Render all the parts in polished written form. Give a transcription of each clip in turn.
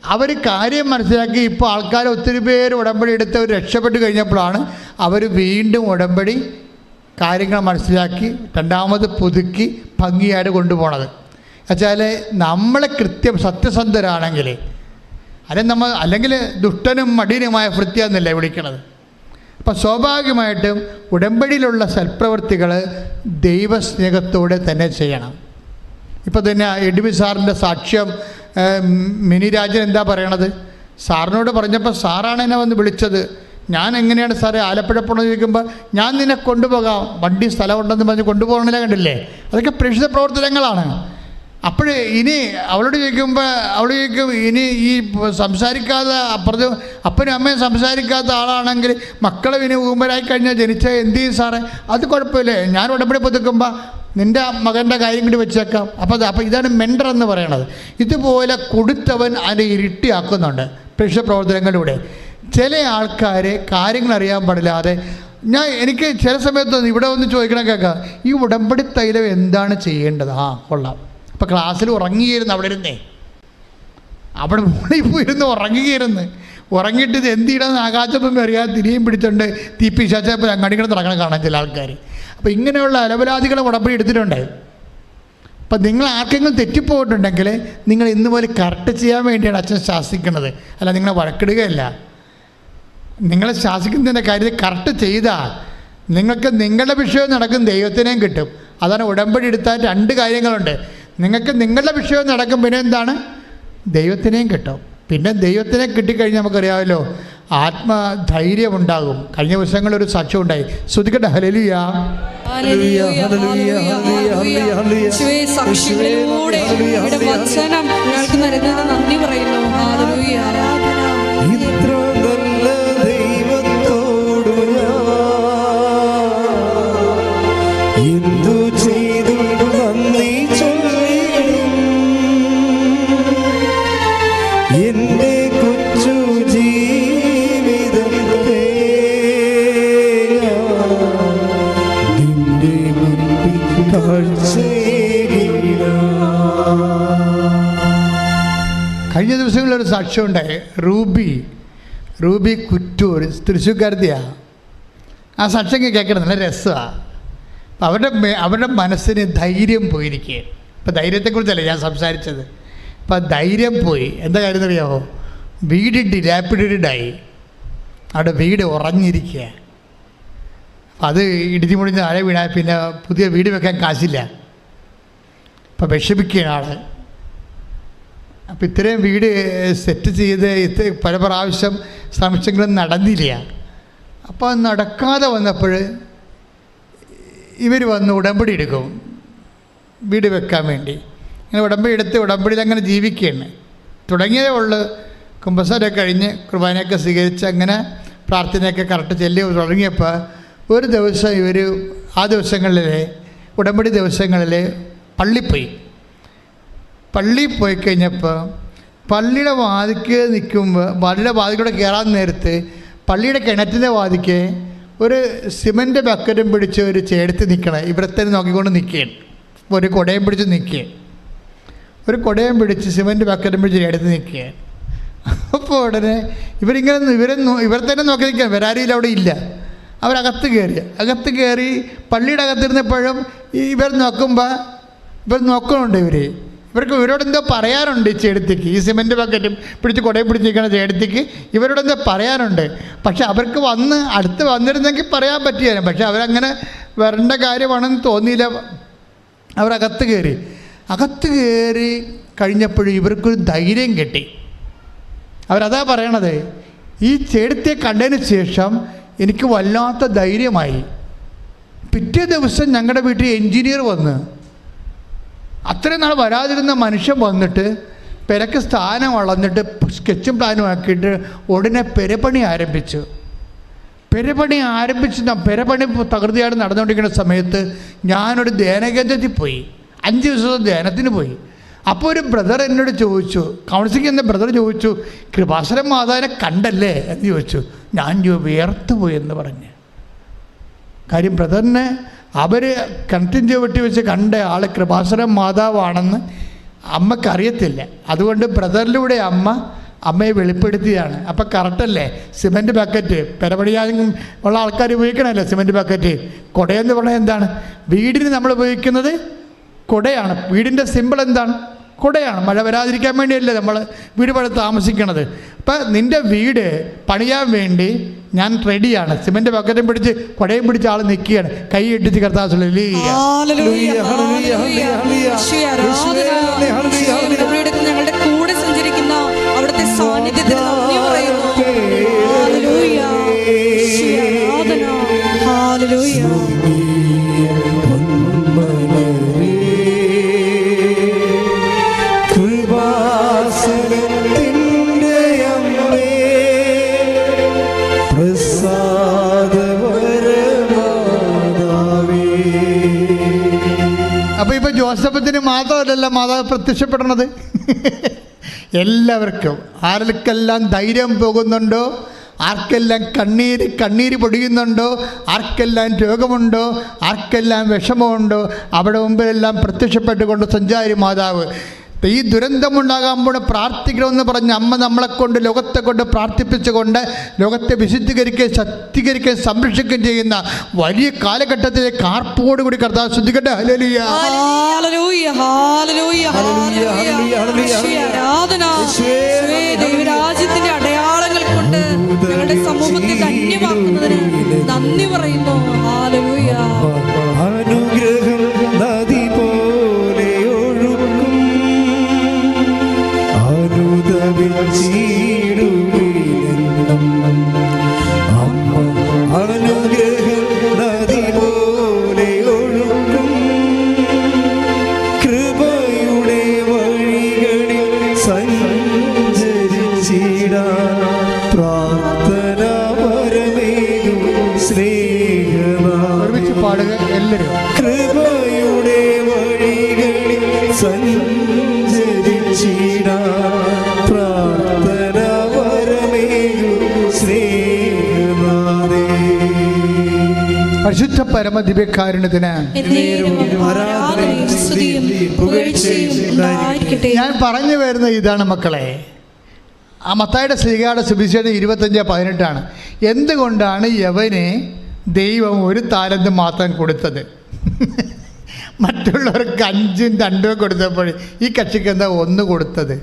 അവർ കാര്യം മനസ്സിലാക്കി. ഇപ്പോൾ ആൾക്കാർ ഒത്തിരി പേര് ഉടമ്പടി എടുത്ത് അവർ രക്ഷപ്പെട്ട് കഴിഞ്ഞപ്പോഴാണ് അവർ വീണ്ടും ഉടമ്പടി കാര്യങ്ങൾ മനസ്സിലാക്കി രണ്ടാമത് പുതുക്കി ഭംഗിയായിട്ട് കൊണ്ടുപോകണത്. എന്നുവെച്ചാൽ നമ്മളെ കൃത്യം സത്യസന്ധരാണെങ്കിൽ അല്ലെങ്കിൽ ദുഷ്ടനും മടിയനുമായ ഭൃത്യാന്നല്ലേ വിളിക്കണത്. അപ്പം സ്വാഭാവികമായിട്ടും ഉടമ്പടിയിലുള്ള സൽപ്രവൃത്തികൾ ദൈവസ്നേഹത്തോടെ തന്നെ ചെയ്യണം. ഇപ്പോൾ തന്നെ എഡ്വിൻ സാറിൻ്റെ സാക്ഷ്യം മിനി രാജൻ എന്താ പറയണത്? സാറിനോട് പറഞ്ഞപ്പോൾ സാറാണ് എന്നെ വന്ന് വിളിച്ചത്. ഞാൻ എങ്ങനെയാണ് സാറേ ആലപ്പുഴ പോകണമെന്ന് ചോദിക്കുമ്പോൾ ഞാൻ നിന്നെ കൊണ്ടുപോകാം, വണ്ടി സ്ഥലമുണ്ടെന്ന് പറഞ്ഞ് കൊണ്ടുപോകണമെന്നില്ല. കണ്ടില്ലേ? അതൊക്കെ പ്രേക്ഷിത പ്രവർത്തനങ്ങളാണ്. അപ്പോൾ ഇനി അവളോട് ചോദിക്കുമ്പോൾ അവൾ ചോദിക്കും, ഇനി ഈ സംസാരിക്കാതെ അപ്പുറത്ത് അപ്പനും അമ്മയും സംസാരിക്കാത്ത ആളാണെങ്കിൽ മക്കളെ ഇനി ഊമ്പരായി കഴിഞ്ഞാൽ ജനിച്ച എന്ത് ചെയ്യും സാറേ? അത് കുഴപ്പമില്ലേ, ഞാൻ ഉടമ്പടി പുതുക്കുമ്പോൾ നിൻ്റെ മകൻ്റെ കാര്യം കൂടി വെച്ചേക്കാം. അപ്പോൾ ഇതാണ് മെൻഡർ എന്ന് പറയണത്. ഇതുപോലെ കൊടുത്തവൻ അതിനെ ഇരട്ടിയാക്കുന്നുണ്ട് പ്രേക്ഷിത പ്രവർത്തനങ്ങളിലൂടെ. ചില ആൾക്കാർ കാര്യങ്ങൾ അറിയാൻ പാടില്ലാതെ എനിക്ക് ചില സമയത്ത് ഇവിടെ ഒന്ന് ചോദിക്കണം കേൾക്കാം, ഈ ഉടമ്പടി തൈലം എന്താണ് ചെയ്യേണ്ടത്? കൊള്ളാം. അപ്പോൾ ക്ലാസ്സിൽ ഉറങ്ങിയിരുന്നു, അവിടെ മുകളിൽ പോയിരുന്ന് ഉറങ്ങിയിട്ട് ഇത് എന്ത് ചെയ്യണമെന്ന് ആകാശത്തൊന്നും അറിയാതെ തിരിയും പിടിച്ചുകൊണ്ട് തീപ്പിശാച്ചപ്പോൾ അങ്ങാടികൾ നടക്കണം കാണാൻ ചില ആൾക്കാർ. അപ്പോൾ ഇങ്ങനെയുള്ള അലപരാധികളെ ഉടമ്പടി എടുത്തിട്ടുണ്ട്. അപ്പം നിങ്ങൾ ആർക്കെങ്കിലും തെറ്റിപ്പോയിട്ടുണ്ടെങ്കിൽ നിങ്ങൾ ഇന്ന് പോലെ കറക്റ്റ് ചെയ്യാൻ വേണ്ടിയാണ് അച്ഛൻ ശാസിക്കുന്നത്, അല്ല നിങ്ങളെ വഴക്കിടുകയല്ല. നിങ്ങളെ ശാസിക്കുന്നതിൻ്റെ കാര്യത്തിൽ കറക്റ്റ് ചെയ്താൽ നിങ്ങൾക്ക് നിങ്ങളുടെ വിഷയം നടക്കും, ദൈവത്തിനെയും കിട്ടും. അതാണ് ഉടമ്പടി എടുത്താൽ രണ്ട് കാര്യങ്ങളുണ്ട്. നിങ്ങൾക്ക് നിങ്ങളുടെ വിഷയം നടക്കും, പിന്നെ എന്താണ്? ദൈവത്തിനെയും കിട്ടും. പിന്നെ ദൈവത്തിനെ കിട്ടിക്കഴിഞ്ഞാൽ നമുക്കറിയാമല്ലോ ആത്മധൈര്യമുണ്ടാകും. കഴിഞ്ഞ ദിവസങ്ങളൊരു സാക്ഷ്യം ഉണ്ടായി. ശ്രുതിക്കട്ടെ, ഹല്ലേലൂയ. നന്ദി പറയുന്നു. കഴിഞ്ഞ ദിവസങ്ങളിലൊരു സാക്ഷ്യം ഉണ്ടായി. റൂബി കുറ്റൂർ, തൃശ്ശൂർക്കാരത്തിയാണ്. ആ സാക്ഷ്യം കേൾക്കണം, നല്ല രസമാണ്. അവരുടെ മനസ്സിന് ധൈര്യം പോയിരിക്കുക. ഇപ്പം ധൈര്യത്തെക്കുറിച്ചല്ല ഞാൻ സംസാരിച്ചത്. ഇപ്പം ധൈര്യം പോയി. എന്താ കാര്യം അറിയാമോ? വീട് ഡിലാപ്പിഡായി, അവിടെ വീട് ഉറഞ്ഞിരിക്കുക. അത് ഇടിഞ്ഞു മുടിഞ്ഞ് താഴെ വീണാൽ പിന്നെ പുതിയ വീട് വെക്കാൻ കാശില്ല. അപ്പം വിഷമിക്കുകയാണ് ആൾ. അപ്പം ഇത്രയും വീട് സെറ്റ് ചെയ്ത് പല പ്രാവശ്യം ശ്രമിച്ചെങ്കിലും നടന്നില്ല. അപ്പോൾ നടക്കാതെ വന്നപ്പോൾ ഇവർ വന്ന് ഉടമ്പടി എടുക്കും വീട് വെക്കാൻ വേണ്ടി. ഇങ്ങനെ ഉടമ്പടി എടുത്ത് ഉടമ്പടിയിൽ അങ്ങനെ ജീവിക്കുകയാണ്. തുടങ്ങിയതേ ഉള്ളു. കുമ്പസാരമൊക്കെ കഴിഞ്ഞ് കുർബാനയൊക്കെ സ്വീകരിച്ച് അങ്ങനെ പ്രാർത്ഥനയൊക്കെ കറക്റ്റ് ചെല്ലി തുടങ്ങിയപ്പോൾ ഒരു ദിവസം ഇവർ ആ ദിവസങ്ങളിൽ ഉടമ്പടി ദിവസങ്ങളിൽ പള്ളിയിൽ പോയി കഴിഞ്ഞപ്പോൾ പള്ളിയുടെ വാതിക്ക് നിൽക്കുമ്പോൾ പള്ളിയുടെ വാതിക്കൂടെ കയറാൻ നേരത്ത് പള്ളിയുടെ കിണറ്റിൻ്റെ വാതിക്ക് ഒരു സിമൻറ്റ് ബക്കറ്റും പിടിച്ച് ഒരു ചേർത്ത് നിൽക്കണം. ഇവിടെ തന്നെ നോക്കിക്കൊണ്ട് നിൽക്കുകയാണ്. ഒരു കുടയും പിടിച്ച് നിൽക്കുകയാണ്. ഒരു കുടയും പിടിച്ച് സിമൻറ്റ് ബക്കറ്റും പിടിച്ച് ചേർത്ത് നിൽക്കുകയാണ്. അപ്പോൾ ഉടനെ ഇവരെ തന്നെ നോക്കി നിൽക്കുകയാണ്. വരാരിയിൽ അവിടെ ഇല്ല. അവരകത്ത് കയറി പള്ളിയുടെ അകത്തിരുന്നപ്പോഴും ഇവർ നോക്കുന്നുണ്ട്. ഇവരോട് എന്തോ പറയാനുണ്ട്. ഈ ചേടത്തിക്ക്, ഈ സിമൻറ്റ് ബക്കറ്റും പിടിച്ച് കുടയും പിടിച്ച് നിൽക്കുന്ന ചേടത്തിക്ക് ഇവരോടെന്തോ പറയാനുണ്ട്. പക്ഷെ അവർക്ക് അടുത്ത് വന്നിരുന്നെങ്കിൽ പറയാൻ പറ്റിയാലും, പക്ഷെ അവരങ്ങനെ വരേണ്ട കാര്യമാണെന്ന് തോന്നിയില്ല. അവരകത്ത് കയറി കഴിഞ്ഞപ്പോഴും ഇവർക്കൊരു ധൈര്യം കിട്ടി. അവരതാ പറയണത്, ഈ ചേടത്തിയെ കണ്ടതിന് ശേഷം എനിക്ക് വല്ലാത്ത ധൈര്യമായി. പിറ്റേ ദിവസം ഞങ്ങളുടെ വീട്ടിൽ എൻജിനീയർ വന്ന്, അത്രയും നാൾ വരാതിരുന്ന മനുഷ്യൻ വന്നിട്ട് പെരക്ക് സ്ഥാനം വളർന്നിട്ട് സ്കെച്ചും പ്ലാനും ആക്കിയിട്ട് ഉടനെ പെരപ്പണി ആരംഭിച്ചു. പെരപ്പണി തകൃതിയായിട്ട് നടന്നുകൊണ്ടിരിക്കുന്ന സമയത്ത് ഞാനൊരു ധ്യാനകേന്ദ്രത്തിൽ പോയി. 5 ദിവസത്തെ ധ്യാനത്തിന് പോയി. അപ്പോൾ ഒരു ബ്രദർ എന്നോട് ചോദിച്ചു, കൗൺസിലിംഗ് എന്ന ബ്രദർ ചോദിച്ചു, കൃപാസനം മാതാവിനെ കണ്ടല്ലേ എന്ന് ചോദിച്ചു. ഞാൻ വിയർത്തു പോയി എന്ന് പറഞ്ഞ്. കാര്യം ബ്രദറിനെ അവർ കിണറ്റിൻ ചുവട്ടി വെച്ച് കണ്ട ആൾ കൃപാസനം മാതാവാണെന്ന് അമ്മക്കറിയത്തില്ല. അതുകൊണ്ട് ബ്രദറിലൂടെ അമ്മ അമ്മയെ വെളിപ്പെടുത്തിയാണ്. അപ്പം കറക്റ്റല്ലേ? സിമൻറ്റ് ബക്കറ്റ് പെരപടിയാൻ ഉള്ള ആൾക്കാർ ഉപയോഗിക്കണമല്ലോ സിമൻറ്റ് ബക്കറ്റ്. കുടയെന്ന് പറഞ്ഞാൽ എന്താണ്? വീടിന് നമ്മൾ ഉപയോഗിക്കുന്നത് കുടയാണ്. വീടിൻ്റെ സിമ്പിൾ എന്താണ്? കുടയാണ്. മഴ വരാതിരിക്കാൻ വേണ്ടിയല്ലേ നമ്മൾ വീട് പണി താമസിക്കണത്. അപ്പം നിൻ്റെ വീട് പണിയാൻ വേണ്ടി ഞാൻ റെഡിയാണ്. സിമൻറ്റ് ബക്കറ്റും പിടിച്ച് കുടയും പിടിച്ച് ആൾ നിൽക്കുകയാണ്. കൈ ഇട്ടിച്ച് കർത്താവ് ഞങ്ങളുടെ കൂടെ സഞ്ചരിക്കുന്ന അവിടുത്തെ സാന്നിധ്യത്തിൽ നന്ദി പറയുന്നു. ഹല്ലേലൂയ, ആരാധന, ഹല്ലേലൂയ. അപ്പോൾ ഇപ്പോൾ ജോസഫത്തിന് മാത്രമല്ലല്ലോ മാതാവ് പ്രത്യക്ഷപ്പെടണത്, എല്ലാവർക്കും. ആർക്കെല്ലാം ധൈര്യം പോകുന്നുണ്ടോ, ആർക്കെല്ലാം കണ്ണീര് പൊടിയുന്നുണ്ടോ, ആർക്കെല്ലാം രോഗമുണ്ടോ, ആർക്കെല്ലാം വിഷമമുണ്ടോ, അവിടെ മുമ്പിലെല്ലാം പ്രത്യക്ഷപ്പെട്ടുകൊണ്ട് സഞ്ചാരി മാതാവ് ഈ ദുരന്തമുണ്ടാകാമ്പോൾ പ്രാർത്ഥിക്കണമെന്ന് പറഞ്ഞ് അമ്മ നമ്മളെക്കൊണ്ട് ലോകത്തെ കൊണ്ട് പ്രാർത്ഥിപ്പിച്ചുകൊണ്ട് ലോകത്തെ വിശുദ്ധീകരിക്കുകയും ശക്തീകരിക്കുകയും സംരക്ഷിക്കുകയും ചെയ്യുന്ന വലിയ കാലഘട്ടത്തിലെ കാർപ്പോടുകൂടി കർത്താവ് ശ്രദ്ധിക്കട്ടെ. Hallelujah, hallelujah, hallelujah, hallelujah. ആരാധന. ദൈവരാജ്യത്തിന്റെ അടയാളങ്ങൾ കൊണ്ട് ഞങ്ങളുടെ സമൂഹത്തെ ധന്യമാക്കുന്നതിന് നന്ദി പറയുന്നു. ഹല്ലേലൂയ. അനുഗ്രഹം നദി പോലെ ഒഴുകും, അനുദവിച്ചിടുവിലെന്നും അമ്മ. അനുഗ്രഹം നദി പോലെ ഒഴുകും, കൃപയുടെ വഴികളിൽ സഞ്ചരിച്ചിടാൻ പ്രാർത്ഥന വരമേകും സ്നേഹനാഥ. പാടുക എല്ലാവരും. കൃപയുടെ വഴികളിൽ സഞ്ചരിച്ചിടാൻ പ്രാർത്ഥന വരമേകും സ്നേഹനാഥേ. പരിശുദ്ധ പരമ ദിവ്യകാരുണ്യത്തിന് ഞാൻ പറഞ്ഞു വരുന്ന ഇതാണ് മക്കളെ. ആ മത്തായിയുടെ ശ്രീകാരുടെ സുവിശേഷം 25:18 എന്തുകൊണ്ടാണ് യവന് ദൈവം ഒരു താലന്ത് മാത്രം കൊടുത്തത്? മറ്റുള്ളവർക്ക് 5ഉം 2ഉം കൊടുത്തപ്പോൾ ഈ കക്ഷിക്ക് എന്താ 1 കൊടുത്തത്?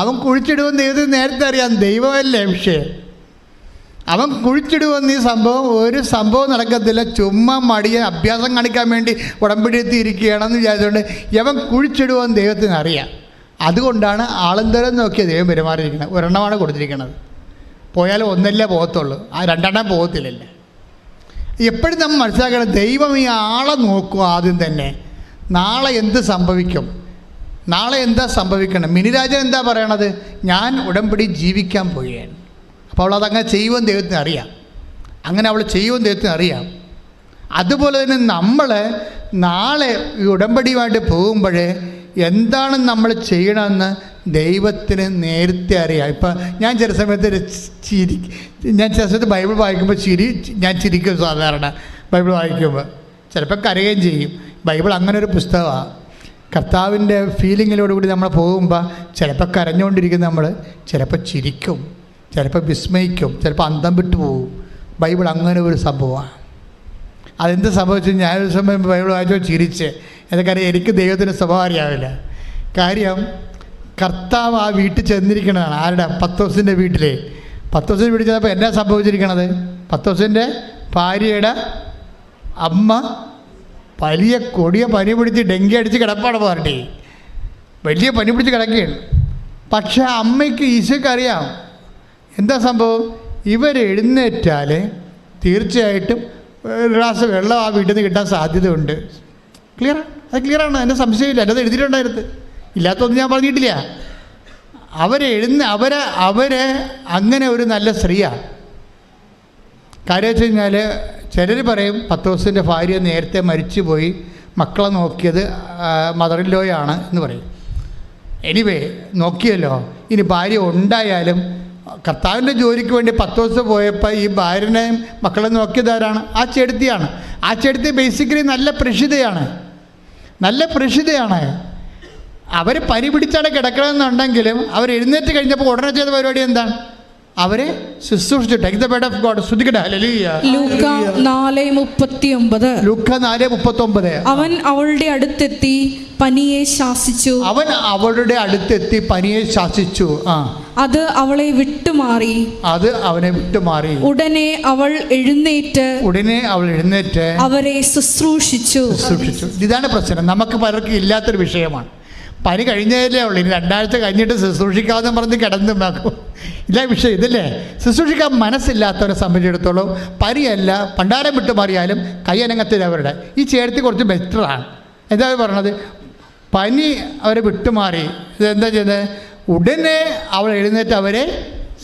അവൻ കുഴിച്ചിടുമെന്ന് ദൈവത്തിന് നേരത്തെ അറിയാം. ദൈവമല്ലേ വിഷയം. അവൻ കുഴിച്ചിടുമെന്ന് ഒരു സംഭവം നടക്കത്തില്ല. ചുമ്മാ മടിയ അഭ്യാസം കാണിക്കാൻ വേണ്ടി ഉടമ്പടിയെത്തി ഇരിക്കുകയാണെന്ന് വിചാരിച്ചുകൊണ്ട് യവൻ കുഴിച്ചിടുമെന്ന് ദൈവത്തിന് അറിയാം. അതുകൊണ്ടാണ് ആളെന്തരം നോക്കിയ ദൈവം പെരുമാറിയിരിക്കുന്നത്. ഒരെണ്ണമാണ് കൊടുത്തിരിക്കുന്നത്. പോയാലും 1 പോകത്തുള്ളൂ, ആ 2 പോകത്തില്ലല്ലേ. എപ്പോഴും നമ്മൾ മനസ്സിലാക്കണം, ദൈവം ഈ ആളെ നോക്കും ആദ്യം തന്നെ. നാളെ എന്ത് സംഭവിക്കും, നാളെ എന്താ സംഭവിക്കണം. മിനിരാജൻ എന്താ പറയണത്? ഞാൻ ഉടമ്പടി ജീവിക്കാൻ പോവുകയാണ്. അപ്പോൾ അവൾ അതങ്ങനെ ചെയ്യുമെന്ന് ദൈവത്തിന് അറിയാം. അങ്ങനെ അവൾ ചെയ്യുമെന്ന് ദൈവത്തിന് അറിയാം. അതുപോലെ തന്നെ നമ്മൾ നാളെ ഈ ഉടമ്പടിയുമായിട്ട് പോകുമ്പോൾ എന്താണ് നമ്മൾ ചെയ്യണമെന്ന് ദൈവത്തിന് നേരത്തെ അറിയാം. ഇപ്പം ഞാൻ ചില സമയത്ത് ഞാൻ ചില സമയത്ത് ബൈബിൾ വായിക്കുമ്പോൾ ഞാൻ ചിരിക്കും. സാധാരണ ബൈബിൾ വായിക്കുമ്പോൾ ചിലപ്പോൾ കരയുകയും ചെയ്യും. ബൈബിൾ അങ്ങനെ ഒരു പുസ്തകമാണ്. കർത്താവിൻ്റെ ഫീലിങ്ങിലോടുകൂടി നമ്മൾ പോകുമ്പോൾ ചിലപ്പോൾ കരഞ്ഞുകൊണ്ടിരിക്കും നമ്മൾ, ചിലപ്പോൾ ചിരിക്കും, ചിലപ്പോൾ വിസ്മയിക്കും, ചിലപ്പോൾ അന്തം വിട്ടു പോകും. ബൈബിൾ അങ്ങനെ ഒരു സംഭവമാണ്. അതെന്ത് സംഭവിച്ചു? ഞാനൊരു സമയം ബൈബിൾ വായിച്ചോ ചിരിച്ച്. എനിക്കറിയാം, എനിക്ക് ദൈവത്തിൻ്റെ സ്വഭാവം അറിയാവില്ല. കാര്യം കർത്താവ് ആ വീട്ടിൽ ചെന്നിരിക്കണതാണ്. ആരുടെ? പത്രോസിൻ്റെ വീട്ടിൽ. പത്രോസിൻ്റെ വീട്ടിൽ ചെന്നപ്പോൾ എന്നാ സംഭവിച്ചിരിക്കണത്? പത്രോസിൻ്റെ ഭാര്യയുടെ അമ്മ വലിയ കൊടിയ പനി പിടിച്ച് ഡെങ്കി അടിച്ച് കിടപ്പാണ് പാർട്ടി. വലിയ പനി പിടിച്ച് കിടക്കുകയാണ്. പക്ഷേ അമ്മയ്ക്ക് ഈശോയ്ക്ക് അറിയാം എന്താ സംഭവം. ഇവർ എഴുന്നേറ്റാൽ തീർച്ചയായിട്ടും ഒരു ഗ്ലാസ് വെള്ളം ആ വീട്ടിൽ നിന്ന് കിട്ടാൻ സാധ്യതയുണ്ട്. ക്ലിയറാണ്, അത് ക്ലിയറാണ്, എൻ്റെ സംശയമില്ല. എൻ്റെ അത് എഴുതിയിട്ടുണ്ടായിരുന്നു, ഇല്ലാത്തൊന്നും ഞാൻ പറഞ്ഞിട്ടില്ല. അവരെ അങ്ങനെ ഒരു നല്ല സ്ത്രീയാണ്. കാര്യം വെച്ച് കഴിഞ്ഞാൽ ചിലർ പറയും പത്രോസിൻ്റെ ഭാര്യ നേരത്തെ മരിച്ചുപോയി, മക്കളെ നോക്കിയത് മദറിൻലോയാണ് എന്ന് പറയും. എനിവേ നോക്കിയല്ലോ. ഇനി ഭാര്യ ഉണ്ടായാലും കർത്താവിൻ്റെ ജോലിക്ക് വേണ്ടി പത്രോസ് പോയപ്പോൾ ഈ ഭാര്യനെയും മക്കളെ നോക്കിയതാരാണ്? ആ ചെടുത്തിയാണ്. ആ ചെടുത്തി ബേസിക്കലി നല്ല പ്രഷിതയാണ്. അവർ പനി പിടിച്ചാണ് കിടക്കണമെന്നുണ്ടെങ്കിലും അവർ എഴുന്നേറ്റ് കഴിഞ്ഞപ്പോൾ ഉടനെ ചെയ്ത പരിപാടി എന്താണ്? അവരെ ശുശ്രൂഷിച്ചു. Take the bed of God. ശ്രദ്ധിക്കട്ടെ. ഹല്ലേലൂയ. ലൂക്ക 4:39. ലൂക്ക 4:39. അവൻ അവളുടെ അടുത്തെത്തി പനിയെ ശാസിച്ചു. അവൻ അവളുടെ അടുത്തെത്തി പനിയെ ശാസിച്ചു. അത് അവളെ വിട്ടുമാറി. അത് അവനെ വിട്ടുമാറി. ഉടനെ അവൾ എഴുന്നേറ്റ് അവരെ ശുശ്രൂഷിച്ചു. ഇതാണ് പ്രശ്നം. നമുക്ക് പലർക്കും ഇല്ലാത്തൊരു വിഷയമാണ്. പനി കഴിഞ്ഞതല്ലേ ഉള്ളൂ, ഇനി 2 ആഴ്ച കഴിഞ്ഞിട്ട് ശുശ്രൂഷിക്കാതെ പറഞ്ഞ് കിടന്നുണ്ടാക്കും. ഇല്ല വിഷയം ഇതല്ലേ. ശുശ്രൂഷിക്കാൻ മനസ്സില്ലാത്തവരെ സംബന്ധിച്ചിടത്തോളം പനിയല്ല, പണ്ടാരം വിട്ടു മാറിയാലും കയ്യനങ്ങത്തില്ല അവരുടെ. ഈ ചേർത്തി കുറച്ച് ബെറ്ററാണ്. എന്താ പറഞ്ഞത്? പനി അവരെ വിട്ടുമാറി. ഇതെന്താ ചെയ്തത്? ഉടനെ അവൾ എഴുന്നേറ്റ് അവരെ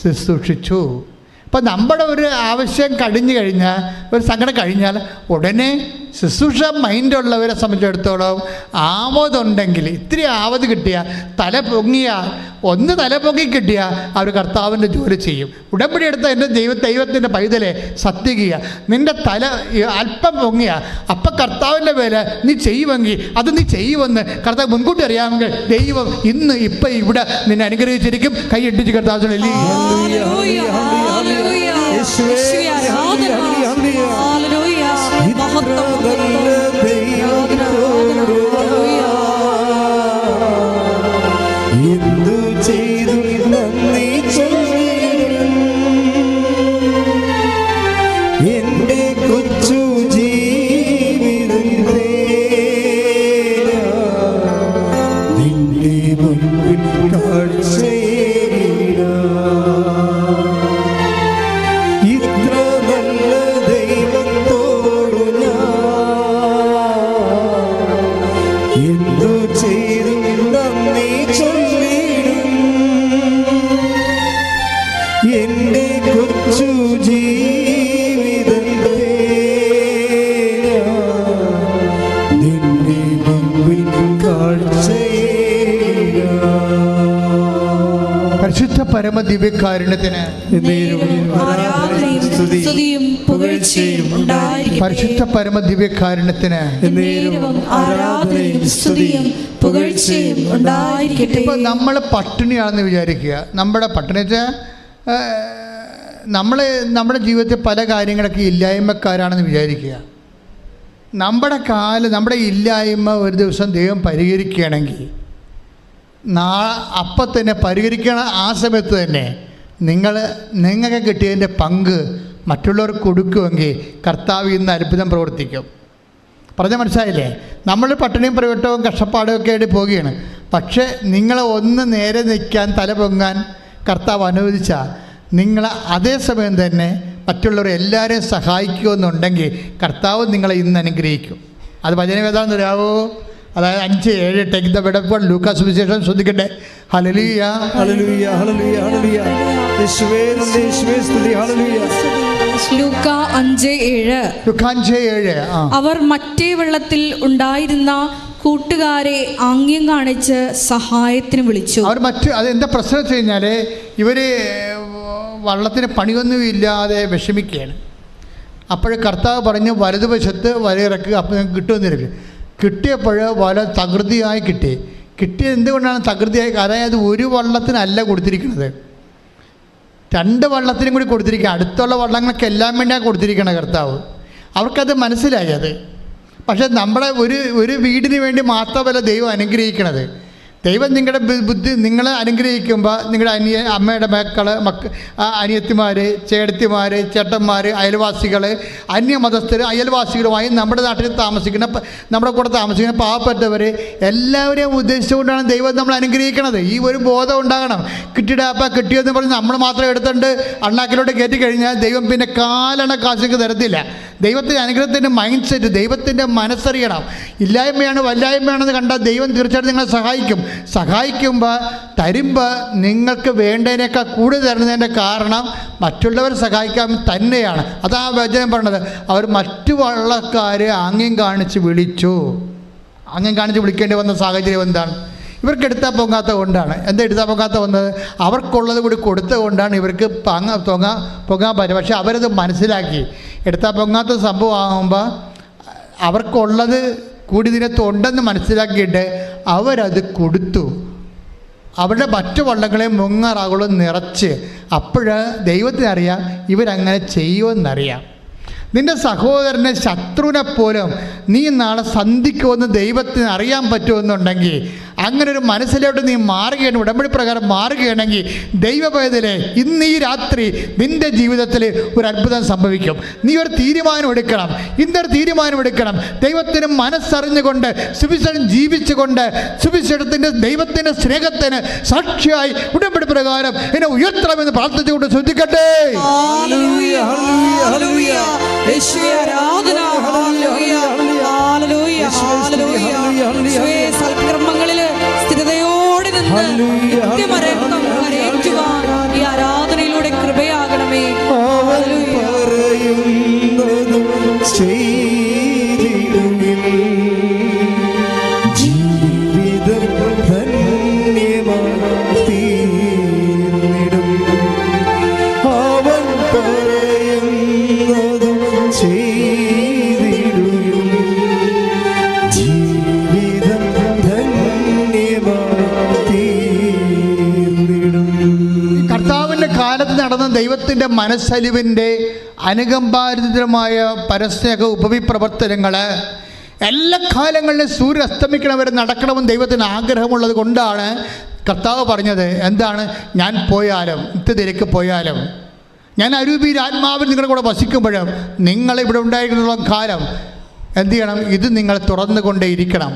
ശുശ്രൂഷിച്ചു. ഇപ്പം നമ്മുടെ ഒരു ആവശ്യം കഴിഞ്ഞു കഴിഞ്ഞാൽ, ഒരു സങ്കടം കഴിഞ്ഞാൽ ഉടനെ ശുശ്രൂഷ മൈൻഡുള്ളവരെ സംബന്ധിച്ചിടത്തോളം ആവതുണ്ടെങ്കിൽ, ഇത്തിരി ആവത് കിട്ടിയാൽ, തല പൊങ്ങി കിട്ടിയാൽ അവർ കർത്താവിൻ്റെ ജോലി ചെയ്യും. ഉടമ്പടി എടുത്ത എൻ്റെ ദൈവത്തിൻ്റെ പൈതലെ സത്യകീയ, നിൻ്റെ തല അല്പം പൊങ്ങിയ അപ്പം കർത്താവിൻ്റെ പേര് നീ ചെയ്യുമെങ്കിൽ അത് നീ ചെയ്യുമെന്ന് കർത്താവ് മുൻകൂട്ടി അറിയാമെങ്കിൽ ദൈവം ഇന്ന് ഇപ്പം ഇവിടെ നിന്നെ അനുഗ്രഹിച്ചിരിക്കും. കൈയിട്ടിച്ച് കർത്താവ് എന്തു ചെയ്തു നന്ദി ചൊല്ലിടും എന്റെ കൊച്ചു ജീവിതത്തെ നിന്റെ മുൻപിൽ ഇത്ര നല്ല ദൈവത്തോടു ഞാൻ എന്തു ചെയ്തു നന്ദി ചൊല്ലിടും എന്റെ കൊച്ചു ജീവിതത്തെ നിന്റെ മുമ്പിൽ പരിശുദ്ധ പരമ ദിവ്യകാരുണ്യത്തിന് പരിശുദ്ധ പരമ ദിവ്യകാരുണ്യത്തിന് ഇപ്പൊ നമ്മൾ പട്ടിണിയാണെന്ന് വിചാരിക്കുക. നമ്മുടെ പട്ടിണി വെച്ചാൽ നമ്മുടെ ജീവിതത്തിൽ പല കാര്യങ്ങളൊക്കെ ഇല്ലായ്മക്കാരാണെന്ന് വിചാരിക്കുക. നമ്മുടെ ഇല്ലായ്മ ഒരു ദിവസം ദൈവം പരിഹരിക്കുകയാണെങ്കിൽ അപ്പം തന്നെ പരിഹരിക്കണ ആ സമയത്ത് തന്നെ നിങ്ങൾക്ക് കിട്ടിയതിൻ്റെ പങ്ക് മറ്റുള്ളവർക്ക് കൊടുക്കുമെങ്കിൽ കർത്താവ് ഇന്ന് അത്ഭുതം പ്രവർത്തിക്കും. പറഞ്ഞാൽ മനസ്സിലായില്ലേ? നമ്മൾ പട്ടിണിയും പ്രവട്ടവും കഷ്ടപ്പാടും ഒക്കെ ആയിട്ട് പോവുകയാണ്. പക്ഷേ നിങ്ങളെ ഒന്ന് നേരെ നിൽക്കാൻ തല പൊങ്ങാൻ കർത്താവ് അനുവദിച്ചാൽ നിങ്ങൾ അതേസമയം തന്നെ മറ്റുള്ളവരെ എല്ലാവരെയും സഹായിക്കുമെന്നുണ്ടെങ്കിൽ കർത്താവ് നിങ്ങളെ ഇന്ന് അനുഗ്രഹിക്കും. അത് വചനവേദാന്ന് അറിയാവോ? അതായത് 5:7 take the bed of God. ലൂക്കാ സുവിശേഷം ശ്രദ്ധിക്കട്ടെ. Hallelujah hallelujah hallelujah hallelujah. യേശുവേ നന്ദി, യേശുവേ സ്തുതി. ഹല്ലേലൂയ. ലൂക്കാ 5:7. അവർ മറ്റേ വെള്ളത്തിൽ ഉണ്ടായിരുന്ന കൂട്ടുകാരെ ആംഗ്യം കാണിച്ച് സഹായത്തിന് വിളിച്ചു. അതെന്താ പ്രശ്നം വെച്ച് കഴിഞ്ഞാൽ ഇവർ വള്ളത്തിന് പണിയൊന്നും ഇല്ലാതെ വിഷമിക്കുകയാണ്. അപ്പോൾ കർത്താവ് പറഞ്ഞു വലതുവശത്ത് വലയിറക്കുക, അപ്പോൾ നിങ്ങൾക്ക് കിട്ടുമെന്നിരിക്കും. കിട്ടിയപ്പോൾ വല തകൃതിയായി കിട്ടിയത് എന്തുകൊണ്ടാണ് തകൃതിയായി? അതായത് ഒരു വള്ളത്തിനല്ല കൊടുത്തിരിക്കുന്നത്, 2 വള്ളത്തിനും കൂടി കൊടുത്തിരിക്കുക. അടുത്തുള്ള വള്ളങ്ങൾക്ക് എല്ലാം വേണ്ടിയാണ് കൊടുത്തിരിക്കണം കർത്താവ്. അവർക്കത് മനസ്സിലായി. അത് പക്ഷേ നമ്മുടെ ഒരു വീടിന് വേണ്ടി മാത്രമല്ല ദൈവം അനുഗ്രഹിക്കണത്. ദൈവം നിങ്ങളുടെ ബുദ്ധി നിങ്ങളെ അനുഗ്രഹിക്കുമ്പോൾ നിങ്ങളുടെ അമ്മയുടെ അനിയത്തിമാർ, ചേട്ടത്തിമാർ, ചേട്ടന്മാർ, അയൽവാസികൾ, അന്യമതസ്ഥർ, അയൽവാസികളുമായി നമ്മുടെ നാട്ടിൽ നമ്മുടെ കൂടെ താമസിക്കുന്ന പാവപ്പെട്ടവർ എല്ലാവരെയും ഉദ്ദേശിച്ചുകൊണ്ടാണ് ദൈവം നമ്മൾ അനുഗ്രഹിക്കണത്. ഈ ഒരു ബോധം ഉണ്ടാകണം. കിട്ടിയെന്ന് പറഞ്ഞ് നമ്മൾ മാത്രം എടുത്തുകൊണ്ട് അണ്ണാക്കിലോട്ട് കയറ്റി കഴിഞ്ഞാൽ ദൈവം പിന്നെ കാലണ കാശൊക്കെ തരത്തില്ല. ദൈവത്തിൻ്റെ അനുഗ്രഹത്തിൻ്റെ മൈൻഡ് സെറ്റ്, ദൈവത്തിൻ്റെ മനസ്സറിയണം. ഇല്ലായ്മയാണ് വല്ലായ്മയാണെന്ന് കണ്ടാൽ ദൈവം തീർച്ചയായിട്ടും നിങ്ങളെ സഹായിക്കുമ്പോൾ തരുമ്പോൾ നിങ്ങൾക്ക് വേണ്ടതിനേക്കാൾ കൂടുതൽ തരുന്നതിൻ്റെ കാരണം മറ്റുള്ളവരെ സഹായിക്കാൻ തന്നെയാണ്. അതാ വചനം പറഞ്ഞത്. അവർ മറ്റു വള്ളക്കാരെ ആംഗ്യം കാണിച്ച് വിളിക്കേണ്ടി വന്ന സാഹചര്യം എന്താണ്? ഇവർക്ക് എടുത്താൽ പൊങ്ങാത്ത കൊണ്ടാണ്. എന്താ എടുത്താൽ പൊങ്ങാത്ത വന്നത്? അവർക്കുള്ളത് കൂടി കൊടുത്തത് കൊണ്ടാണ് ഇവർക്ക് പൊങ്ങാൻ പറ്റും. പക്ഷെ അവരത് മനസ്സിലാക്കി. എടുത്താൽ പൊങ്ങാത്ത സംഭവമാകുമ്പോൾ അവർക്കുള്ളത് കൂടി ഇതിനകത്ത് ഉണ്ടെന്ന് മനസ്സിലാക്കിയിട്ട് അവരത് കൊടുത്തു. അവരുടെ മറ്റു വള്ളങ്ങളെ മുങ്ങാറാകുളം നിറച്ച്. അപ്പോഴ് ദൈവത്തിനറിയാം ഇവരങ്ങനെ ചെയ്യുമെന്നറിയാം. നിൻ്റെ സഹോദരനെ, ശത്രുവിനെ പോലും നീ നാളെ സന്ധിക്കുമെന്ന് ദൈവത്തിന് അറിയാൻ പറ്റുമെന്നുണ്ടെങ്കിൽ, അങ്ങനെ ഒരു മനസ്സിലോട്ട് നീ മാറുകയാണ്, ഉടമ്പടി പ്രകാരം മാറുകയാണെങ്കിൽ, ദൈവപൈതലേ, ഇന്ന് ഈ രാത്രി നിൻ്റെ ജീവിതത്തിൽ ഒരു അത്ഭുതം സംഭവിക്കും. നീ ഒരു തീരുമാനം എടുക്കണം, ഇന്നൊരു തീരുമാനം എടുക്കണം. ദൈവത്തിന് മനസ്സറിഞ്ഞുകൊണ്ട് സുവിശേഷം ജീവിച്ചുകൊണ്ട് സുവിശേഷത്തിൻ്റെ ദൈവത്തിൻ്റെ സ്നേഹത്തിന് സാക്ഷിയായി ഉടമ്പടി പ്രകാരം എന്നെ ഉയർത്തണമെന്ന് പ്രാർത്ഥിച്ചുകൊണ്ട് ശ്രദ്ധിക്കട്ടെ. സൽക്കർമ്മങ്ങളില് സ്ഥിരതയോടെ നിന്ന് ഈ ആരാധനയിലൂടെ കൃപയാകണമേ. നടന്ന ദൈവത്തിൻ്റെ മനസ്സലിവിൻ്റെ അനുകമ്പാരിതമായ പരസ്നേഹ ഉപവിപ്രവർത്തനങ്ങൾ എല്ലാ കാലങ്ങളിലും സൂര്യൻ അസ്തമിക്കണവരെ നടക്കണമെന്ന് ദൈവത്തിന് ആഗ്രഹമുള്ളത് കൊണ്ടാണ് കർത്താവ് പറഞ്ഞത്. എന്താണ്? ഞാൻ പോയാലും, നിത്യത്തിലേക്ക് പോയാലും, ഞാൻ അരൂപിയിൽ ആത്മാവിൽ നിങ്ങളുടെ കൂടെ വസിക്കുമ്പോഴും നിങ്ങളിവിടെ ഉണ്ടായിരിക്കുന്ന കാലം എന്ത് ചെയ്യണം? ഇത് നിങ്ങൾ തുറന്നുകൊണ്ടേയിരിക്കണം.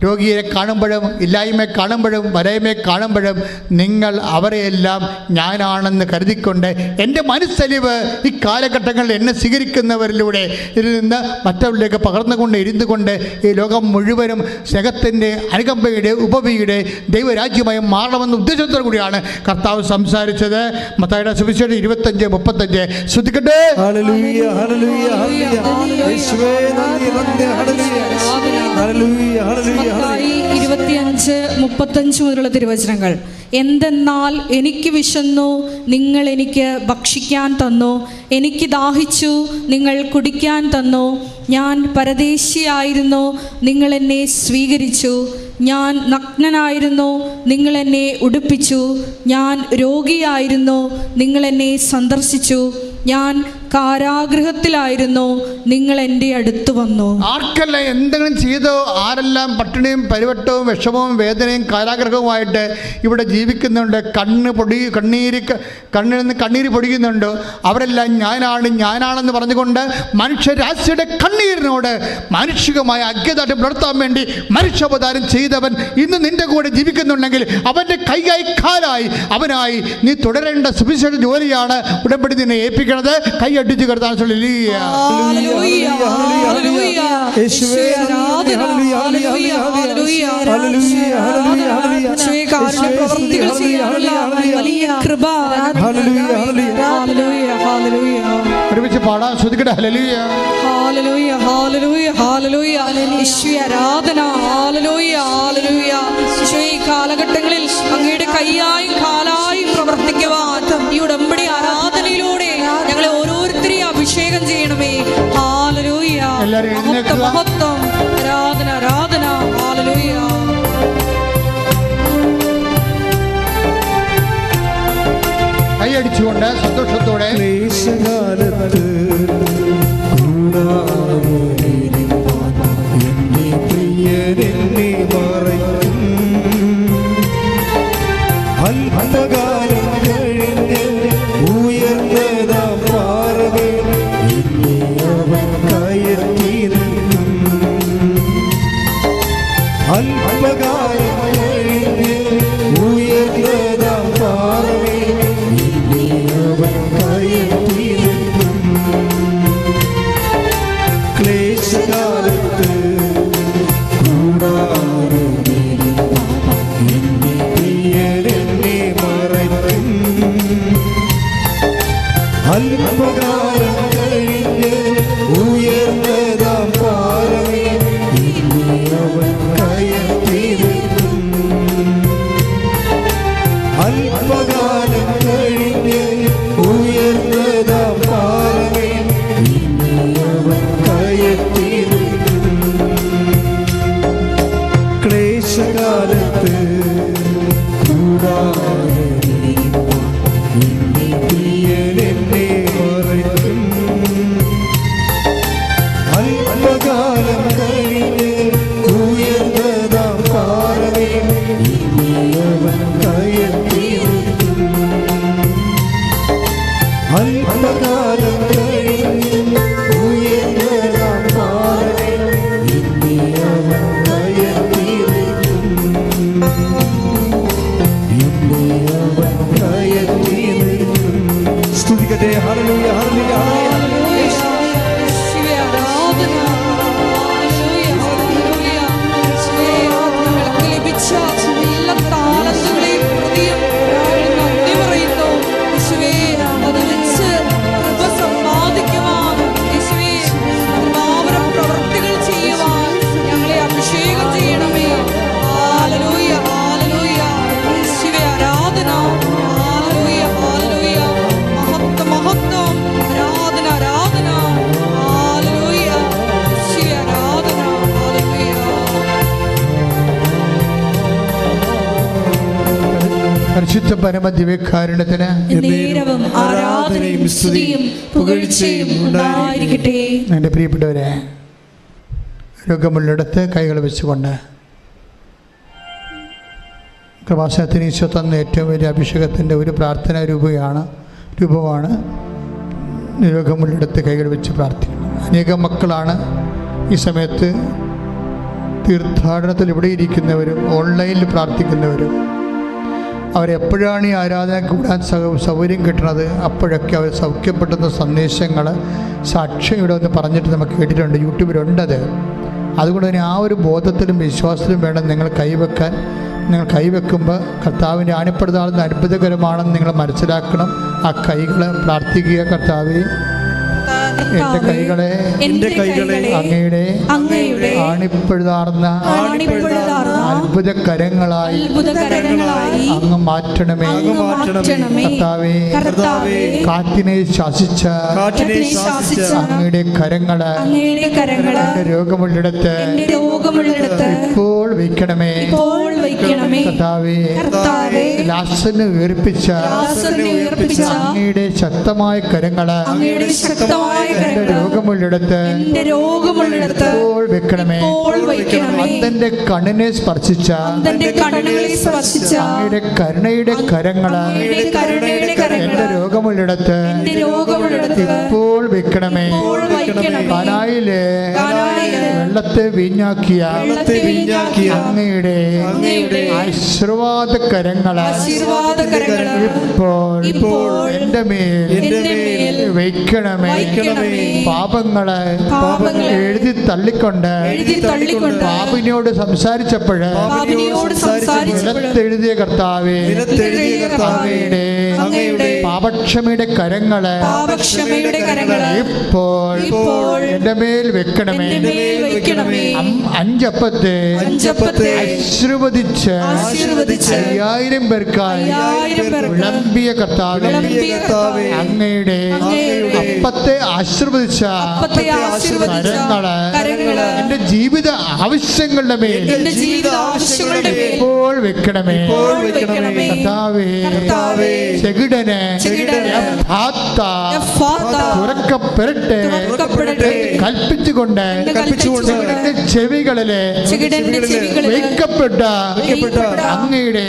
രോഗിയെ കാണുമ്പോഴും, ഇല്ലായ്മയെ കാണുമ്പോഴും, വരയമയെ കാണുമ്പോഴും നിങ്ങൾ അവരെയെല്ലാം ഞാനാണെന്ന് കരുതിക്കൊണ്ട് എൻ്റെ മനസ്സലിവ് ഈ കാലഘട്ടങ്ങളിൽ എന്നെ സ്വീകരിക്കുന്നവരിലൂടെ ഇതിൽ നിന്ന് മറ്റവരിലേക്ക് പകർന്നുകൊണ്ട് ഇരുന്നുകൊണ്ട് ഈ ലോകം മുഴുവനും സ്നേഹത്തിൻ്റെ, അനുകമ്പയുടെ, ഉപവിയുടെ ദൈവരാജ്യമായി മാറണമെന്ന ഉദ്ദേശത്തോടു കൂടിയാണ് കർത്താവ് സംസാരിച്ചത്. മത്തായിയുടെ സുവിശേഷം 25:35 ശ്രദ്ധിക്കട്ടെ. 25:35 മുതലുള്ള തിരുവചനങ്ങൾ. എന്തെന്നാൽ എനിക്ക് വിശന്നു, നിങ്ങൾ എനിക്ക് ഭക്ഷിക്കാൻ തന്നു. എനിക്ക് ദാഹിച്ചു, നിങ്ങൾ കുടിക്കാൻ തന്നു. ഞാൻ പരദേശിയായിരുന്നു, നിങ്ങൾ എന്നെ സ്വീകരിച്ചു. ഞാൻ നഗ്നനായിരുന്നു, നിങ്ങൾ എന്നെ ഉടുപ്പിച്ചു. ഞാൻ രോഗിയായിരുന്നു, നിങ്ങൾ എന്നെ സന്ദർശിച്ചു. ഞാൻ കാരാഗൃഹത്തിലായിരുന്നു, നിങ്ങൾ എൻ്റെ അടുത്ത് വന്നു. ആർക്കെല്ലാം എന്തെങ്കിലും ചെയ്തോ, ആരെല്ലാം പട്ടിണിയും പരിവട്ടവും വിഷമവും വേദനയും കാരാഗ്രഹവുമായിട്ട് ഇവിടെ ജീവിക്കുന്നുണ്ട്, കണ്ണിൽ നിന്ന് കണ്ണീര് പൊടിയുന്നുണ്ട്, അവരെല്ലാം ഞാനാണെന്ന് പറഞ്ഞുകൊണ്ട് മനുഷ്യരാശിയുടെ കണ്ണീരിനോട് മാനുഷികമായ അജ്ഞതായിട്ട് പുലർത്താൻ വേണ്ടി മനുഷ്യാവതാരം ചെയ്തവൻ ഇന്ന് നിന്റെ കൂടെ ജീവിക്കുന്നുണ്ടെങ്കിൽ അവൻ്റെ കൈയായി കാലായി അവനായി നീ തുടരേണ്ട സുവിശേഷ ജോലിയാണ് ഉടമ്പടി നിന്നെ ഏൽപ്പിക്കുന്നത്. കൈ അടിച്ചു കർത്താൻ ഒരുമിച്ച് പാടാൻ ശ്രദ്ധിക്കട്ടെ. Hallelujah, hallelujah, hallelujah, hallelujah. യേശുവേ ആരാധന. Hallelujah, hallelujah. യേശുവേ ഈ കാലഘട്ടങ്ങളിൽ അങ്ങയുടെ കൈയായും കാലായും പ്രവർത്തിക്കുവാൻ ഈ ഉടമ്പടി ആരാധനയിലൂടെ ഞങ്ങളെ ഓരോരുത്തരെയും അഭിഷേകം ചെയ്യണമേ. ഹല്ലേലൂയ, മഹത്വം, ആരാധന, ആരാധന. ഹല്ലേലൂയ. കൈയടിച്ചുകൊണ്ട് സന്തോഷത്തോടെ അല്പകാലം കഴിഞ്ഞ് ഉയർന്നതാം പാറമേ എന്നെ അവൻ കയറ്റി നിർത്തും. എന്നെ അവൻ കയറ്റി നിർത്തും. സ്തുതിക്കട്ടെ. Hallelujah hallelujah hallelujah. യേശുവേ ആരാധന. Hallelujah hallelujah. യേശുവേ ഞങ്ങൾക്ക് ലഭിച്ച എല്ലാ താലന്തുകളെയും പ്രതിയും നന്ദി പറയുന്നു. യേശുവേ അത് വെച്ച് കൃപ സമ്പാദിക്കുവാൻ, യേശുവേ കൃപാവര പ്രവൃത്തികൾ ചെയ്യുവാൻ ഞങ്ങളെ അഭിഷേകം ചെയ്യണമേ. Hallelujah hallelujah. യേശുവേ ആരാധന. Hallelujah hallelujah. മഹത്വം മഹത്വം. ആരാധന ആരാധന. ഹല്ലേലൂയ. യേശുവേ ആരാധന. ഹല്ലേലൂയ. പരിശുദ്ധ പരമ ദിവ്യകാരുണ്യത്തിന് നേരവും ആരാധനയും സ്തുതിയും പുകഴ്ചയും ഉണ്ടായിരിക്കട്ടെ. എൻ്റെ പ്രിയപ്പെട്ടവരെ, രോഗമുള്ളിടത്ത് കൈകൾ വെച്ചുകൊണ്ട് കൃപാസനത്തിന് ഈശോ തന്ന ഏറ്റവും വലിയ അഭിഷേകത്തിൻ്റെ ഒരു പ്രാർത്ഥനാ രൂപമാണ് രോഗമുള്ളിടത്ത് കൈകൾ വെച്ച് പ്രാർത്ഥിക്കണം. അനേകം മക്കളാണ് ഈ സമയത്ത് തീർത്ഥാടനത്തിൽ ഇവിടെ ഇരിക്കുന്നവരും ഓൺലൈനിൽ പ്രാർത്ഥിക്കുന്നവരും. അവരെപ്പോഴാണ് ഈ ആരാധന കൂടാൻ സൗകര്യം കിട്ടുന്നത് അപ്പോഴൊക്കെ അവർ സൗഖ്യപ്പെടുന്ന സന്ദേശങ്ങൾ സാക്ഷ്യം ഇവിടെ ഒന്ന് പറഞ്ഞിട്ട് നമുക്ക് കേട്ടിട്ടുണ്ട്, യൂട്യൂബിലുണ്ടത്. അതുകൊണ്ട് തന്നെ ആ ഒരു ബോധത്തിലും വിശ്വാസത്തിലും വേണം നിങ്ങൾ കൈവെക്കാൻ. നിങ്ങൾ കൈവെക്കുമ്പോൾ കർത്താവിൻ്റെ ആണിപ്പെടുത്താവുന്ന അത്ഭുതകരമാണെന്ന് നിങ്ങൾ മനസ്സിലാക്കണം. ആ കൈകൾ പ്രാർത്ഥിക്കുക. കർത്താവേ, എൻ്റെ കൈകളെ അങ്ങയുടെ ആണിപ്പെടുതാർന്ന അത്ഭുത കരങ്ങളായി അങ്ങ് മാറ്റണമേ. കർത്താവേ, കാറ്റിനെ ശാസിച്ച അങ്ങയുടെ കരങ്ങള് എൻ്റെ രോഗമുള്ളിടത്ത് ഇപ്പോൾ വയ്ക്കണമേ. കർത്താവേ, ലാസന് ഉയർപ്പിച്ച അങ്ങയുടെ ശക്തമായ കരങ്ങള് എന്റെ രോഗമുള്ളിടത്ത് ഇപ്പോൾ വെക്കണമേ. അതെന്റെ കണ്ണിനെ സ്പർശിച്ച അങ്ങയുടെ കരുണയുടെ കരങ്ങള് എന്റെ രോഗമുള്ളിടത്ത് ഇപ്പോൾ വെക്കണമേ. കാനായിലെ വെള്ളത്തെ വീഞ്ഞാക്കിയ അങ്ങയുടെ ആശീർവാദ കരങ്ങള് ഇപ്പോൾ എന്റെ മേൽ വയ്ക്കണമേ. പാപങ്ങളെ എഴുതി തള്ളിക്കൊണ്ട് പാപിനോട് സംസാരിച്ചപ്പോഴ് നിലത്തെഴുതിയ കർത്താവേ, അങ്ങയുടെ പാപക്ഷമയുടെ കരങ്ങള് ഇപ്പോൾ എന്റെ മേൽ വെക്കണമേ. അഞ്ചപ്പത്തെ ആശീർവദിച്ച് 5000 പേർക്കായി വിളമ്പിയ കർത്താവേ, അങ്ങയുടെ അപ്പത്തെ ആശീർവദിച്ച കരങ്ങള് എന്റെ ജീവിത ആവശ്യങ്ങളുടെ മേൽ ഇപ്പോൾ വെക്കണമേ. കർത്താവേ, ചെകിടന് തുറക്കപ്പെടട്ടെ കൽപ്പിച്ചുകൊണ്ട് ചെവികളിലെ വയ്ക്കപ്പെട്ട അങ്ങയുടെ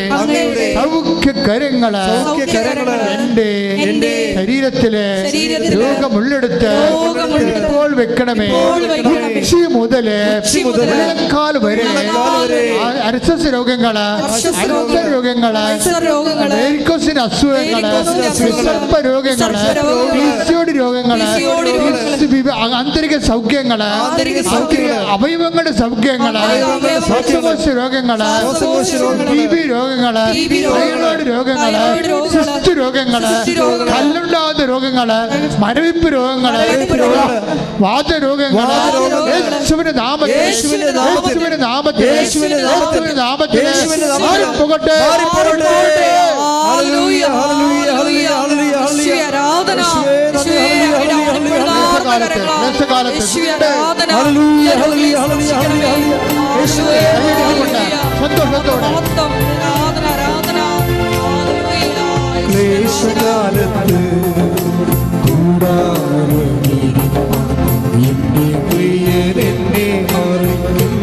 സൗഖ്യ കരങ്ങള് എന്റെ ശരീരത്തിലെ രോഗമുള്ളെടുത്ത് ഇപ്പോൾ വെക്കണമേ. ഉച്ചി മുതല് കാൽ വരെ അർസസ് രോഗങ്ങള്, രോഗങ്ങള്, അസുഖങ്ങള്, വിസർപ്പ രോഗങ്ങള്, പിസിയോടി രോഗങ്ങള്, ആന്തരിക സൗഖ്യങ്ങള്, അവയവങ്ങളുടെ സൗഖ്യങ്ങള്, ശ്വാസകോശ രോഗങ്ങള്, TB രോഗങ്ങള്, തൈറോയ്ഡ് രോഗങ്ങള്, സിസ്റ്റ് രോഗങ്ങള്, കല്ലുണ്ടാകുന്ന രോഗങ്ങള്, മരവിപ്പ് രോഗങ്ങള്, വാതരോഗങ്ങള്, യേശുവിന്റെ നാമത്തിൽ മാറിപ്പോകട്ടെ. ക്ലേശകാലത്ത് എന്റെ പ്രിയരെന്നെ അറിയും.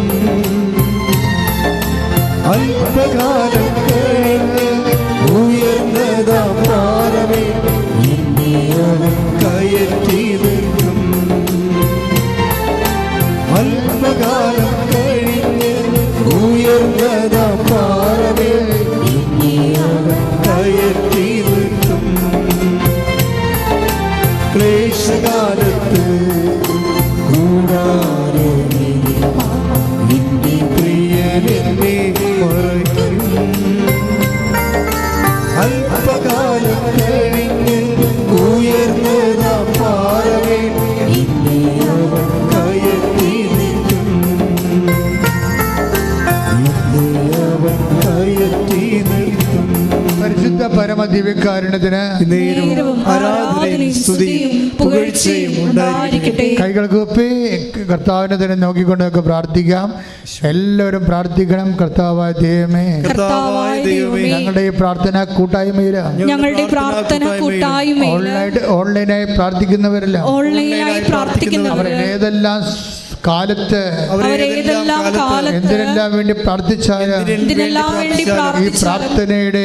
അല്പകാലം കഴിഞ്ഞ് ഉയർന്നതാം പാറമേ എന്നെ അവൻ കയറ്റി നിർത്തും. അല്പകാലം കഴിഞ്ഞ് ഉയർന്നതാ പാറമേൽ ഇനി അവൻ കയറ്റി നിർത്തും. ക്ലേശകാലത്ത് കൂടാരമേ നിന്റെ പ്രിയനെന്നെ മറയ്ക്കും. അല്പകാലം കഴിഞ്ഞ് ഉയർന്നതാ പാറമേൽ ഇനി അവൻ കയറ്റി നിർത്തും. ഇനി അവൻ കയറ്റി നിർത്തും. പരിശുദ്ധ പരമദിവ്യകാരുണ്യത്തിന് നേരവും ആരാധനയും സ്തുതിയും പുകഴ്ചയും ഉണ്ടായിരിക്കട്ടെ. കൈകൾ കൂപ്പി കർത്താവിനെ തന്നെ നോക്കിക്കൊണ്ട് നമുക്ക് പ്രാർത്ഥിക്കാം. എല്ലാവരും പ്രാർത്ഥിക്കണം. കർത്താവായ ദൈവമേ, കർത്താവായ ദൈവമേ, ഞങ്ങളുടെ ഈ പ്രാർത്ഥന കൂട്ടായ്മയില് ഞങ്ങളുടെ പ്രാർത്ഥന കൂട്ടായ്മയിൽ ഓൺലൈനായി പ്രാർത്ഥിക്കുന്നവരല്ല, ഓൺലൈനായി പ്രാർത്ഥിക്കുന്നവർ ഏതെല്ലാം കാലത്ത് അവരേതെല്ലാം കാലത്ത് എന്തിനെല്ലാം വേണ്ടി പ്രാർത്ഥിച്ചാലും എന്തിനെല്ലാം വേണ്ടി ഈ പ്രാർത്ഥനയുടെ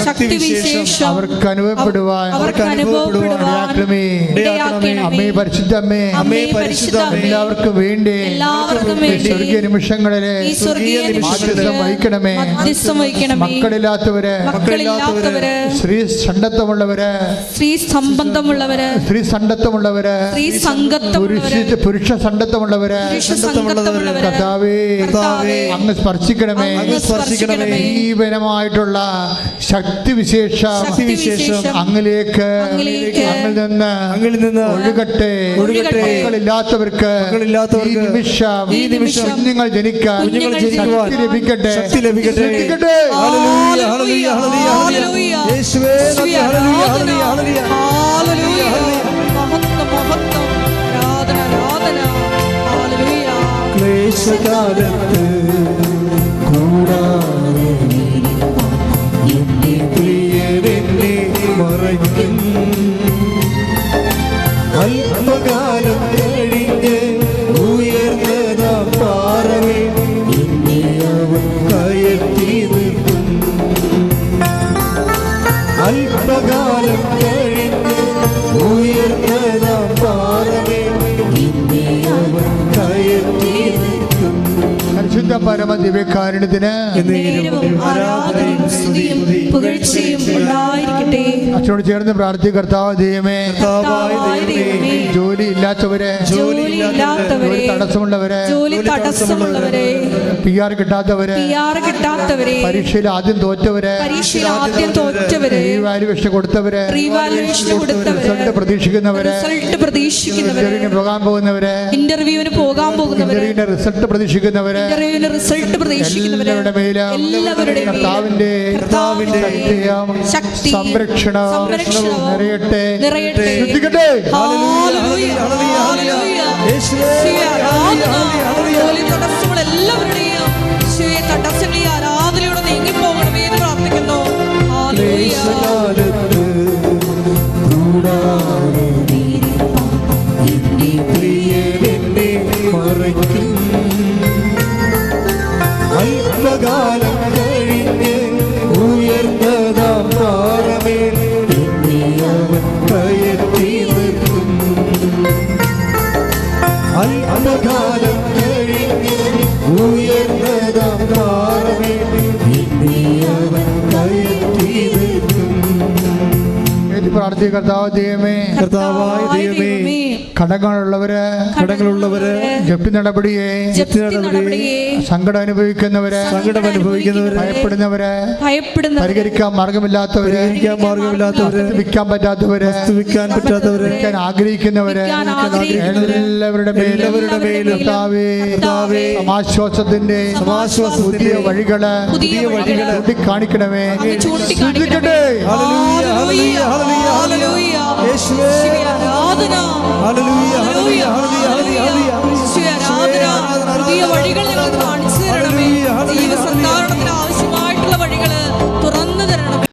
ശക്തിവിശേഷം അവർക്ക് അനുഭവപ്പെടുവാൻ അമ്മേ പരിശുദ്ധമ്മേ, എല്ലാവർക്കും വേണ്ടി സ്വർഗീയ നിമിഷങ്ങളിലെ മാധ്യസ്ഥം വഹിക്കണമേ. മക്കളില്ലാത്തവര്, സ്ത്രീ സണ്ടത്വമുള്ളവര്, സ്ത്രീ സണ്ടത്വമുള്ളവര്, പുരുഷ സണ്ടത്വമുള്ളവര്, കർത്താവേ അങ്ങ് സ്പർശിക്കണമേ. ജീവനമായിട്ടുള്ള ശക്തിവിശേഷം അങ്ങിലേക്ക് അങ്ങിൽ നിന്ന് ഒഴുകട്ടെ. മക്കളില്ലാത്തവർക്ക് ഈ നിമിഷം നിങ്ങൾ ജനിക്കാൻ ശക്തി ലഭിക്കട്ടെ. ക്ലേശകാലത്ത് കൂടാതെ എന്റെ പ്രിയനെന്നെ മറയ്ക്കും. അല്പകാലം കഴിഞ്ഞ് ഉയർന്നതാ പാറമേൽ എന്നെ അവൻ കയറ്റി നിർത്തും. അല്പകാലം കഴിഞ്ഞ് ഉയർന്നതാ പാറമേൽ എന്നെ അവൻ കയറ്റി നിർത്തും. പരിശുദ്ധ പരമദിവ്യകാരുണ്യത്തിന് അച്ഛനോട് ചേർന്ന് പ്രാർത്ഥി. കർത്താവ് ദൈവമേ, ജോലി ഇല്ലാത്തവരെ, തടസ്സമുള്ളവരെ, PR കിട്ടാത്തവരെ, പരീക്ഷയിൽ ആദ്യം തോറ്റവരെ, റീവാലുവേഷൻ കൊടുത്തവരെ, റിസൾട്ട് പ്രതീക്ഷിക്കുന്നവരെ, ഇന്റർവ്യൂവിന് പോകാൻ പോകുന്നവരെ, ഇന്റർവ്യൂവിന്റെ റിസൾട്ട് പ്രതീക്ഷിക്കുന്നവരെ, എല്ലാവരുടെ മേലും കർത്താവിന്റെ ശക്തി സംരക്ഷണം നിറയട്ടെ. ശ്രദ്ധിക്കട്ടെ. എല്ലാവരുടെയും തടസ്സങ്ങൾ ഈ ആരാധനയോടെ നീങ്ങിപ്പോകണമേ എന്ന് പ്രാർത്ഥിക്കുന്നു. അല്പകാലം കഴിഞ്ഞ് ഉയർന്നതാ പാറമേൽ എന്നെ അവൻ കയറ്റി നിർത്തും. അല്പകാലം കഴിഞ്ഞ് ഉയർന്നതാ പാറമേൽ എന്നെ അവൻ കയറ്റി നിർത്തും. പ്രാർത്ഥി. കർത്താവ് ദൈവമേ, കർത്താവായ ദൈവമേ, കടങ്ങളുള്ളവര്, ജപ്തി നടപടിയെ, സങ്കടം അനുഭവിക്കുന്നവരെ, ഭയപ്പെടുന്നവരെ, പരിഹരിക്കാൻ മാർഗമില്ലാത്തവരെ, വിൽക്കാൻ പറ്റാത്തവരെ, വിൽക്കാൻ ആഗ്രഹിക്കുന്നവരെ, എല്ലാവരുടെ മേലും സമാശ്വാസത്തിന്റെ പുതിയ വഴികള് ചൂണ്ടിക്കാണിക്കണമേ. ശ്രദ്ധിക്കട്ടെ. പുതിയ വഴികൾ ഞങ്ങൾക്ക് കാണിച്ചു തരണമേ. ജീവസന്ധാരണത്തിന് ആവശ്യമായിട്ടുള്ള വഴികള്